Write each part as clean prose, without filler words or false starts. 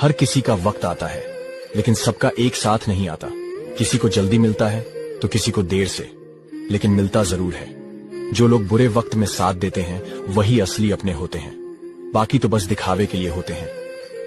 हर किसी का वक्त आता है, लेकिन सबका एक साथ नहीं आता। किसी को जल्दी मिलता है तो किसी को देर से, लेकिन मिलता जरूर है। जो लोग बुरे वक्त में साथ देते हैं वही असली अपने होते हैं, बाकी तो बस दिखावे के लिए होते हैं।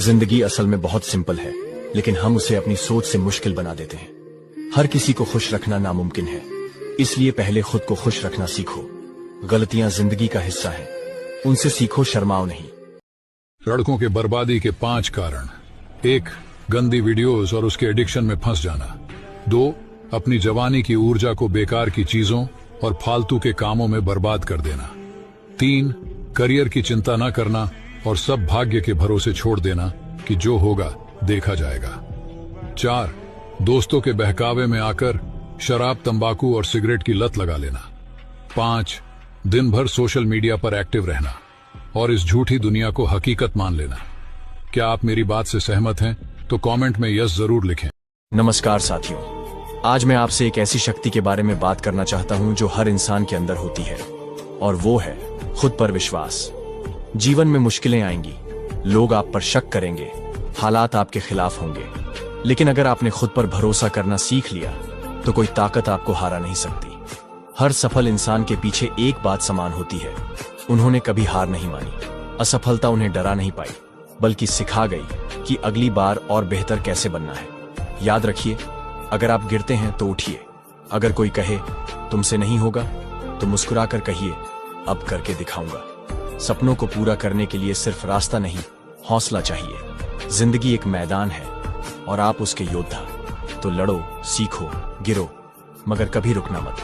जिंदगी असल में बहुत सिंपल है, लेकिन हम उसे अपनी सोच से मुश्किल बना देते हैं। हर किसी को खुश रखना नामुमकिन है, इसलिए पहले खुद को खुश रखना सीखो। गलतियां जिंदगी का हिस्सा हैं, उनसे सीखो, शर्माओ नहीं। लड़कों के बर्बादी के 5 कारण। 1. गंदी वीडियोस और उसके एडिक्शन में फंस जाना। 2. अपनी जवानी की ऊर्जा को बेकार की चीजों और फालतू के कामों में बर्बाद कर देना। 3. करियर की चिंता न करना और सब भाग्य के भरोसे छोड़ देना कि जो होगा देखा जाएगा। 4. दोस्तों के बहकावे में आकर शराब, तंबाकू और सिगरेट की लत लगा लेना। 5. दिन भर सोशल मीडिया पर एक्टिव रहना और इस झूठी दुनिया को हकीकत मान लेना। क्या आप मेरी बात से सहमत हैं? तो कमेंट में यस जरूर लिखें। नमस्कार साथियों, आज मैं आपसे एक ऐसी शक्ति के बारे में बात करना चाहता हूं जो हर इंसान के अंदर होती है, और वो है खुद पर विश्वास। जीवन में मुश्किलें आएंगी, लोग आप पर शक करेंगे, हालात आपके खिलाफ होंगे, लेकिन अगर आपने खुद पर भरोसा करना सीख लिया तो कोई ताकत आपको हरा नहीं सकती। हर सफल इंसान के पीछे एक बात समान होती है, उन्होंने कभी हार नहीं मानी। असफलता उन्हें डरा नहीं पाई, बल्कि सिखा गई कि अगली बार और बेहतर कैसे बनना है। याद रखिए, अगर आप गिरते हैं तो उठिए। अगर कोई कहे तुमसे नहीं होगा तो मुस्कुराकर कहिए अब करके दिखाऊंगा। सपनों को पूरा करने के लिए सिर्फ रास्ता नहीं, हौसला चाहिए। जिंदगी एक मैदान है और आप उसके योद्धा। तो लड़ो, सीखो, गिरो, मगर कभी रुकना मत,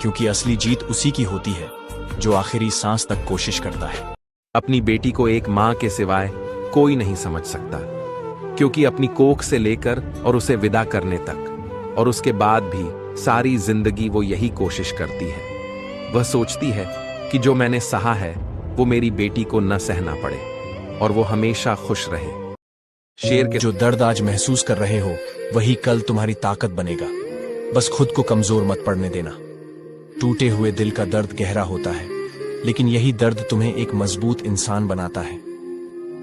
क्योंकि असली जीत उसी की होती है जो आखिरी सांस तक कोशिश करता है। अपनी बेटी को एक माँ के सिवाय कोई नहीं समझ सकता, क्योंकि अपनी कोख से लेकर और उसे विदा करने तक और उसके बाद भी सारी जिंदगी वो यही कोशिश करती है। वह सोचती है कि जो मैंने सहा है वो मेरी बेटी को न सहना पड़े और वो हमेशा खुश रहे। शेर के जो दर्द आज महसूस कर रहे हो वही कल तुम्हारी ताकत बनेगा। बस खुद को कमजोर मत पड़ने देना। टूटे हुए दिल का दर्द गहरा होता है, लेकिन यही दर्द तुम्हें एक मजबूत इंसान बनाता है।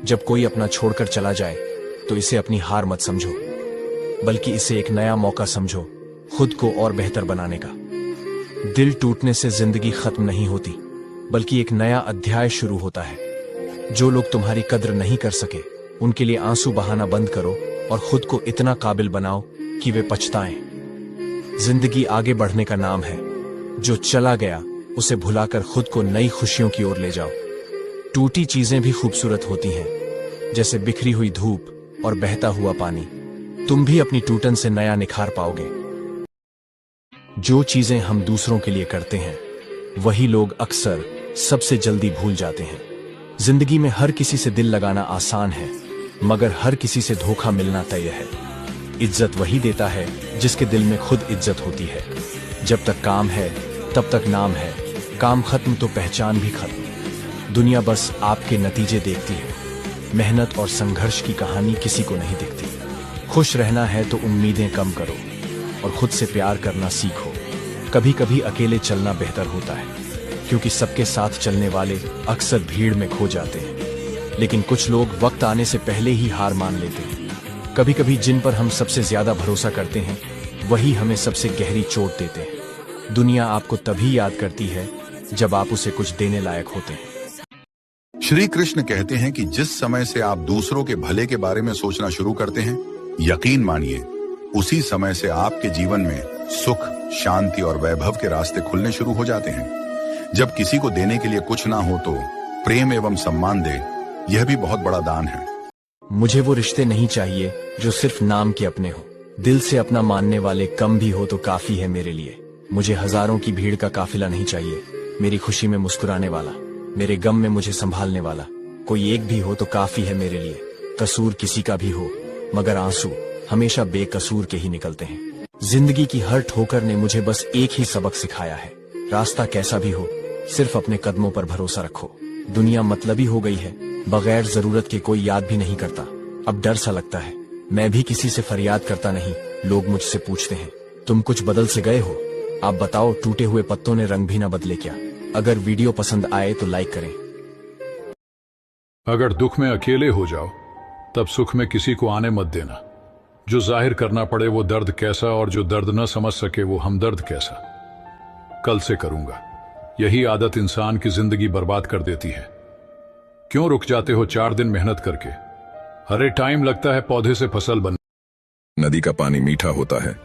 जब कोई अपना छोड़कर चला जाए तो इसे अपनी हार मत समझो, बल्कि इसे एक नया मौका समझो खुद को और बेहतर बनाने का। दिल टूटने से जिंदगी खत्म नहीं होती, बल्कि एक नया अध्याय शुरू होता है। जो लोग तुम्हारी कद्र नहीं कर सके उनके लिए आंसू बहाना बंद करो और खुद को इतना काबिल बनाओ कि वे पछताएं। जिंदगी आगे बढ़ने का नाम है। जो चला गया उसे भुलाकर खुद को नई खुशियों की ओर ले जाओ। टूटी चीजें भी खूबसूरत होती हैं, जैसे बिखरी हुई धूप और बहता हुआ पानी। तुम भी अपनी टूटन से नया निखार पाओगे। जो चीजें हम दूसरों के लिए करते हैं वही लोग अक्सर सबसे जल्दी भूल जाते हैं। जिंदगी में हर किसी से दिल लगाना आसान है, मगर हर किसी से धोखा मिलना तय है। इज्जत वही देता है जिसके दिल में खुद इज्जत होती है। जब तक काम है तब तक नाम है, काम खत्म तो पहचान भी खत्म। दुनिया बस आपके नतीजे देखती है, मेहनत और संघर्ष की कहानी किसी को नहीं दिखती। खुश रहना है तो उम्मीदें कम करो और खुद से प्यार करना सीखो। कभी कभी अकेले चलना बेहतर होता है, क्योंकि सबके साथ चलने वाले अक्सर भीड़ में खो जाते हैं, लेकिन कुछ लोग वक्त आने से पहले ही हार मान लेते हैं। कभी कभी जिन पर हम सबसे ज्यादा भरोसा करते हैं वही हमें सबसे गहरी चोट देते हैं। दुनिया आपको तभी याद करती है जब आप उसे कुछ देने लायक होते हैं। श्री कृष्ण कहते हैं कि जिस समय से आप दूसरों के भले के बारे में सोचना शुरू करते हैं, यकीन मानिए उसी समय से आपके जीवन में सुख, शांति और वैभव के रास्ते खुलने शुरू हो जाते हैं। जब किसी को देने के लिए कुछ ना हो तो प्रेम एवं सम्मान दे, यह भी बहुत बड़ा दान है। मुझे वो रिश्ते नहीं चाहिए जो सिर्फ नाम के अपने हो। दिल से अपना मानने वाले कम भी हो तो काफी है मेरे लिए। मुझे हजारों की भीड़ का काफिला नहीं चाहिए। मेरी खुशी में मुस्कुराने वाला, मेरे गम में मुझे संभालने वाला कोई एक भी हो तो काफी है मेरे लिए। कसूर किसी का भी हो, मगर आंसू हमेशा बेकसूर के ही निकलते हैं। जिंदगी की हर ठोकर ने मुझे बस एक ही सबक सिखाया है, रास्ता कैसा भी हो सिर्फ अपने कदमों पर भरोसा रखो। दुनिया मतलबी हो गई है, बगैर जरूरत के कोई याद भी नहीं करता। अब डर सा लगता है, मैं भी किसी से फरियाद करता नहीं। लोग मुझसे पूछते हैं तुम कुछ बदल से गए हो? आप बताओ, टूटे हुए पत्तों ने रंग भी ना बदले क्या? अगर वीडियो पसंद आए तो लाइक करें। अगर दुख में अकेले हो जाओ तब सुख में किसी को आने मत देना। जो जाहिर करना पड़े वो दर्द कैसा, और जो दर्द न समझ सके वो हमदर्द कैसा। कल से करूंगा। यही आदत इंसान की जिंदगी बर्बाद कर देती है। क्यों रुक जाते हो 4 दिन मेहनत करके? हरे टाइम लगता है पौधे से फसल बन। नदी का पानी मीठा होता है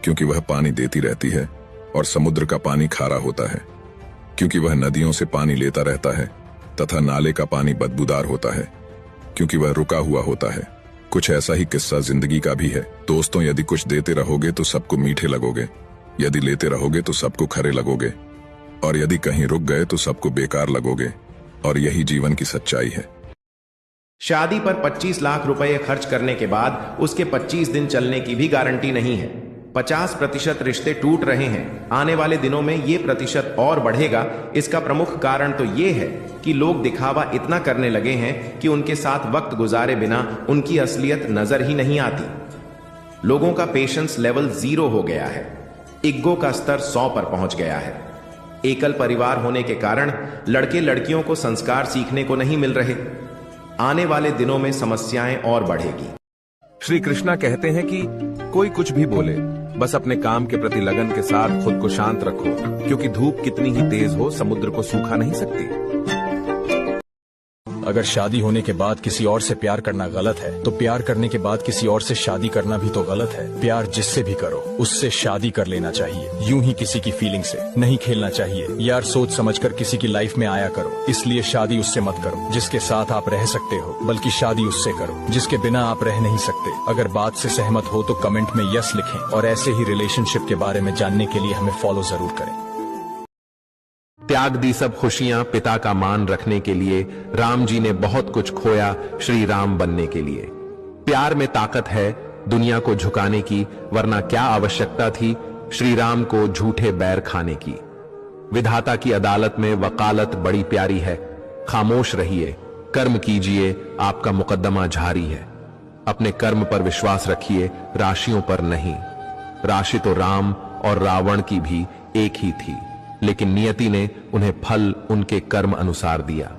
क्योंकि वह पानी देती रहती है, और समुद्र का पानी खारा होता है क्योंकि वह नदियों से पानी लेता रहता है, तथा नाले का पानी बदबूदार होता है क्योंकि वह रुका हुआ होता है। कुछ ऐसा ही किस्सा जिंदगी का भी है। दोस्तों, यदि कुछ देते रहोगे तो सबको मीठे लगोगे, यदि लेते रहोगे तो सबको खरे लगोगे, और यदि कहीं रुक गए तो सबको बेकार लगोगे। और यही जीवन की सच्चाई है। शादी पर 25 लाख रुपए खर्च करने के बाद उसके 25 दिन चलने की भी गारंटी नहीं है। 50% रिश्ते टूट रहे हैं। आने वाले दिनों में ये प्रतिशत और बढ़ेगा। इसका प्रमुख कारण तो ये है कि लोग दिखावा इतना करने लगे हैं कि उनके साथ वक्त गुजारे बिना उनकी असलियत नजर ही नहीं आती। लोगों का पेशेंस लेवल 0 हो गया है। इग्गो का स्तर 100 पर पहुंच गया है। एकल परिवार होने के कारण लड़के लड़कियों को संस्कार सीखने को नहीं मिल रहे। आने वाले दिनों में समस्याएं और बढ़ेगी। श्री कृष्णा कहते हैं कि कोई कुछ भी बोले, बस अपने काम के प्रति लगन के साथ खुद को शांत रखो, क्योंकि धूप कितनी ही तेज हो समुद्र को सूखा नहीं सकती। अगर शादी होने के बाद किसी और से प्यार करना गलत है, तो प्यार करने के बाद किसी और से शादी करना भी तो गलत है। प्यार जिससे भी करो उससे शादी कर लेना चाहिए। यूं ही किसी की फीलिंग से नहीं खेलना चाहिए। यार, सोच समझकर किसी की लाइफ में आया करो। इसलिए शादी उससे मत करो जिसके साथ आप रह सकते हो, बल्कि शादी उससे करो जिसके बिना आप रह नहीं सकते। अगर बात से सहमत हो तो कमेंट में यस लिखें, और ऐसे ही रिलेशनशिप के बारे में जानने के लिए हमें फॉलो जरूर करें। त्याग दी सब खुशियां पिता का मान रखने के लिए। राम जी ने बहुत कुछ खोया श्री राम बनने के लिए। प्यार में ताकत है दुनिया को झुकाने की, वरना क्या आवश्यकता थी श्री राम को झूठे बैर खाने की। विधाता की अदालत में वकालत बड़ी प्यारी है। खामोश रहिए, कर्म कीजिए, आपका मुकद्दमा जारी है। अपने कर्म पर विश्वास रखिए, राशियों पर नहीं। राशि तो राम और रावण की भी एक ही थी, लेकिन नियति ने उन्हें फल उनके कर्म अनुसार दिया।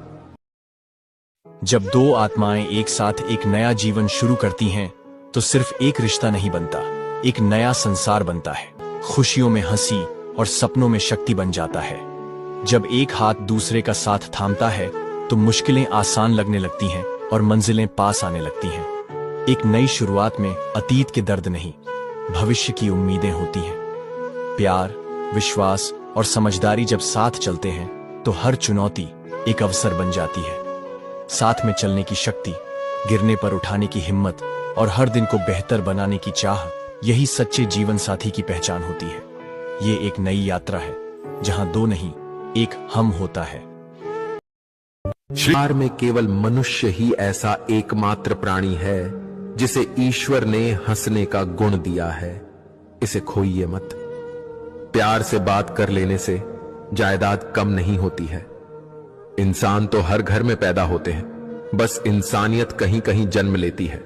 जब 2 आत्माएं एक साथ एक नया जीवन शुरू करती हैं, तो सिर्फ एक रिश्ता नहीं बनता, एक नया संसार बनता है। खुशियों में हंसी और सपनों में शक्ति बन जाता है। जब एक हाथ दूसरे का साथ थामता है, तो मुश्किलें आसान लगने लगती हैं और मंजिलें पास आने लगती हैं। एक नई शुरुआत में अतीत के दर्द नहीं, भविष्य की उम्मीदें होती हैं। प्यार, विश्वास और समझदारी जब साथ चलते हैं, तो हर चुनौती एक अवसर बन जाती है। साथ में चलने की शक्ति, गिरने पर उठाने की हिम्मत और हर दिन को बेहतर बनाने की चाह, यही सच्चे जीवन साथी की पहचान होती है। ये एक नई यात्रा है जहां 2 नहीं, एक हम होता है। प्यार में केवल मनुष्य ही ऐसा एकमात्र प्राणी है जिसे ईश्वर ने हंसने का गुण दिया है। इसे खोइए मत। प्यार से बात कर लेने से जायदाद कम नहीं होती है। इंसान तो हर घर में पैदा होते हैं, बस इंसानियत कहीं कहीं जन्म लेती है।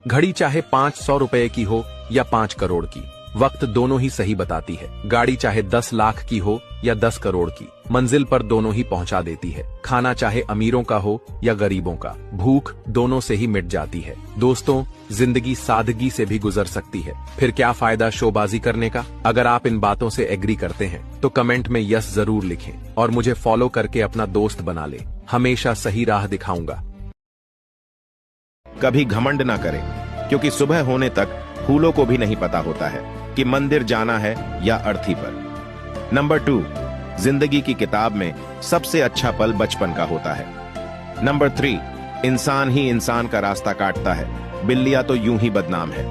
घड़ी चाहे 500 रुपए की हो या 5 करोड़ की, वक्त दोनों ही सही बताती है। गाड़ी चाहे 10 लाख की हो या 10 करोड़ की, मंजिल पर दोनों ही पहुंचा देती है। खाना चाहे अमीरों का हो या गरीबों का, भूख दोनों से ही मिट जाती है। दोस्तों, जिंदगी सादगी से भी गुजर सकती है, फिर क्या फायदा शोबाजी करने का। अगर आप इन बातों से एग्री करते हैं तो कमेंट में यस जरूर लिखें, और मुझे फॉलो करके अपना दोस्त बना ले। हमेशा सही राह दिखाऊंगा। कभी घमंड ना करें, क्योंकि सुबह होने तक फूलों को भी नहीं पता होता है कि मंदिर जाना है या अर्थी पर। नंबर 2, जिंदगी की किताब में सबसे अच्छा पल बचपन का होता है। नंबर 3, इंसान ही इंसान का रास्ता काटता है, बिल्लियां तो यूं ही बदनाम है।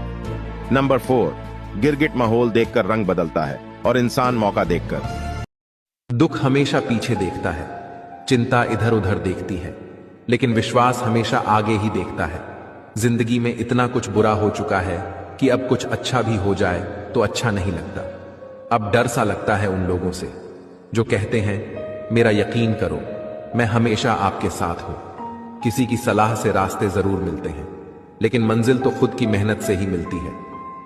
नंबर 4, गिरगिट माहौल देखकर रंग बदलता है और इंसान मौका देखकर। दुख हमेशा पीछे देखता है, चिंता इधर उधर देखती है, लेकिन विश्वास हमेशा आगे ही देखता है। जिंदगी में इतना कुछ बुरा हो चुका है कि अब कुछ अच्छा भी हो जाए तो अच्छा नहीं लगता। अब डर सा लगता है उन लोगों से जो कहते हैं मेरा यकीन करो, मैं हमेशा आपके साथ हूं। किसी की सलाह से रास्ते जरूर मिलते हैं, लेकिन मंजिल तो खुद की मेहनत से ही मिलती है।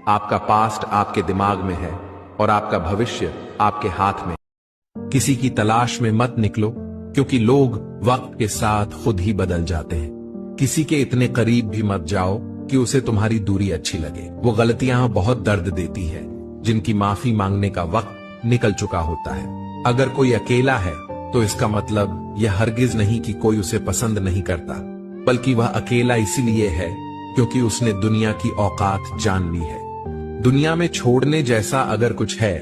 आपका पास्ट आपके दिमाग में है और आपका भविष्य आपके हाथ में। किसी की तलाश में मत निकलो, क्योंकि लोग वक्त के साथ खुद ही बदल जाते हैं। किसी के इतने करीब भी मत जाओ कि उसे तुम्हारी दूरी अच्छी लगे। वो गलतियां बहुत दर्द देती है, जिनकी माफी मांगने का वक्त निकल चुका होता है। अगर कोई अकेला है तो इसका मतलब यह हरगिज नहीं कि कोई उसे पसंद नहीं करता, बल्कि वह अकेला इसीलिए है क्योंकि उसने दुनिया की औकात जान ली है। दुनिया में छोड़ने जैसा अगर कुछ है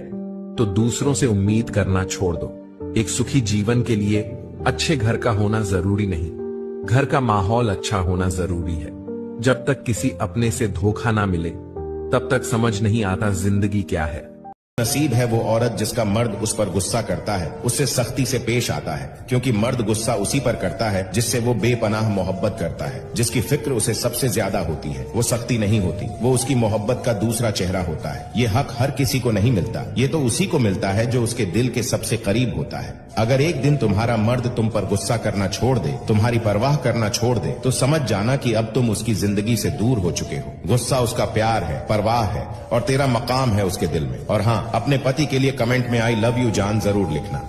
तो दूसरों से उम्मीद करना छोड़ दो। एक सुखी जीवन के लिए अच्छे घर का होना जरूरी नहीं, घर का माहौल अच्छा होना जरूरी है। जब तक किसी अपने से धोखा ना मिले तब तक समझ नहीं आता जिंदगी क्या है। नसीब है वो औरत जिसका मर्द उस पर गुस्सा करता है, उससे सख्ती से पेश आता है, क्योंकि मर्द गुस्सा उसी पर करता है जिससे वो बेपनाह मोहब्बत करता है, जिसकी फिक्र उसे सबसे ज्यादा होती है। वो सख्ती नहीं होती, वो उसकी मोहब्बत का दूसरा चेहरा होता है। ये हक हर किसी को नहीं मिलता, ये तो उसी को मिलता है जो उसके दिल के सबसे करीब होता है। अगर एक दिन तुम्हारा मर्द तुम पर गुस्सा करना छोड़ दे, तुम्हारी परवाह करना छोड़ दे, तो समझ जाना कि अब तुम उसकी जिंदगी से दूर हो चुके हो। गुस्सा उसका प्यार है, परवाह है और तेरा मकाम है उसके दिल में। और हाँ, अपने पति के लिए कमेंट में आई लव यू जान जरूर लिखना।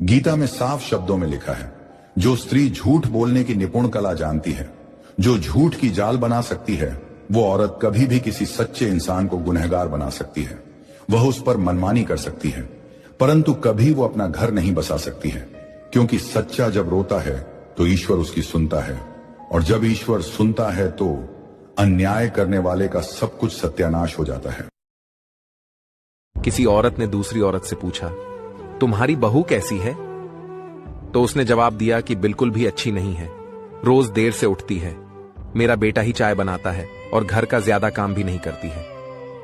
गीता में साफ शब्दों में लिखा है, जो स्त्री झूठ बोलने की निपुण कला जानती है, जो झूठ की जाल बना सकती है, वो औरत कभी भी किसी सच्चे इंसान को गुनहगार बना सकती है। वह उस पर मनमानी कर सकती है, परंतु कभी वो अपना घर नहीं बसा सकती है, क्योंकि सच्चा जब रोता है तो ईश्वर उसकी सुनता है, और जब ईश्वर सुनता है तो अन्याय करने वाले का सब कुछ सत्यानाश हो जाता है। किसी औरत ने दूसरी औरत से पूछा, तुम्हारी बहू कैसी है? तो उसने जवाब दिया कि बिल्कुल भी अच्छी नहीं है, रोज देर से उठती है, मेरा बेटा ही चाय बनाता है और घर का ज्यादा काम भी नहीं करती है,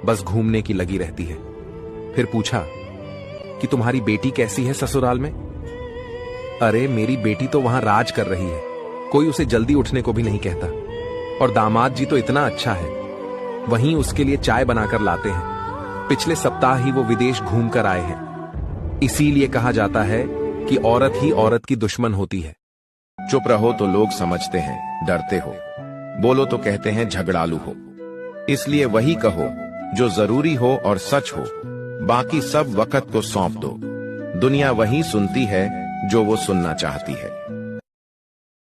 बस घूमने की लगी रहती है। फिर पूछा कि तुम्हारी बेटी कैसी है ससुराल में? अरे मेरी बेटी तो वहां राज कर रही है, कोई उसे जल्दी उठने को भी नहीं कहता, और दामाद जी तो इतना अच्छा है, वहीं उसके लिए चाय बनाकर लाते हैं। पिछले सप्ताह ही वो विदेश घूम कर आए हैं। इसीलिए कहा जाता है कि औरत ही औरत की दुश्मन होती है। चुप रहो तो लोग समझते हैं डरते हो, बोलो तो कहते हैं झगड़ालू हो। इसलिए वही कहो जो जरूरी हो और सच हो, बाकी सब वक्त को सौंप दो। दुनिया वही सुनती है जो वो सुनना चाहती है।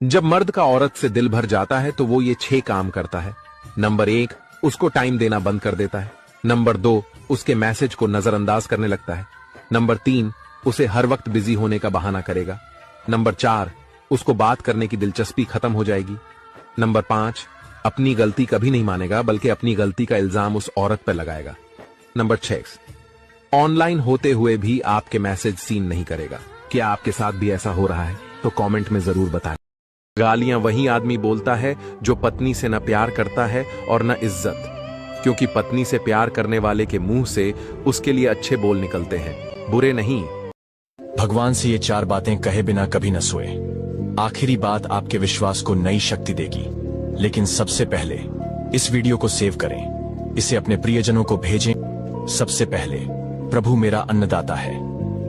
जब मर्द का औरत से दिल भर जाता है तो वो ये 6 काम करता है। नंबर 1, उसको टाइम देना बंद कर देता है। नंबर 2, उसके मैसेज को नजरअंदाज करने लगता है। नंबर 3, उसे हर वक्त बिजी होने का बहाना करेगा। नंबर 4, उसको बात करने की दिलचस्पी खत्म हो जाएगी। नंबर 5, अपनी गलती कभी नहीं मानेगा बल्कि अपनी गलती का इल्जाम उस औरत पर लगाएगा। नंबर 6, ऑनलाइन होते हुए भी आपके मैसेज सीन नहीं करेगा। क्या आपके साथ भी ऐसा हो रहा है? तो कमेंट में जरूर बताएं। गालियां वही आदमी बोलता है जो पत्नी से न प्यार करता है और न इज्जत, क्योंकि पत्नी से प्यार करने वाले के मुंह से उसके लिए अच्छे बोल निकलते हैं, बुरे नहीं। भगवान से ये 4 बातें कहे बिना कभी न सोए। आखिरी बात आपके विश्वास को नई शक्ति देगी। लेकिन सबसे पहले इस वीडियो को सेव करें, इसे अपने प्रियजनों को भेजें। सबसे पहले, प्रभु मेरा अन्नदाता है,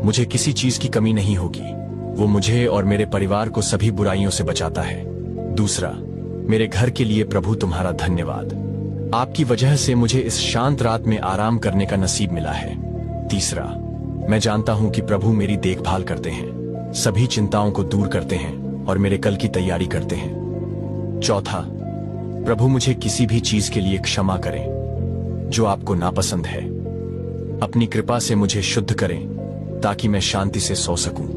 मुझे किसी चीज की कमी नहीं होगी। वो मुझे और मेरे परिवार को सभी बुराइयों से बचाता है। दूसरा, मेरे घर के लिए प्रभु तुम्हारा धन्यवाद, आपकी वजह से मुझे इस शांत रात में आराम करने का नसीब मिला है। तीसरा, मैं जानता हूं कि प्रभु मेरी देखभाल करते हैं, सभी चिंताओं को दूर करते हैं और मेरे कल की तैयारी करते हैं। चौथा, प्रभु मुझे किसी भी चीज के लिए क्षमा करें जो आपको नापसंद है। अपनी कृपा से मुझे शुद्ध करें ताकि मैं शांति से सो सकूं।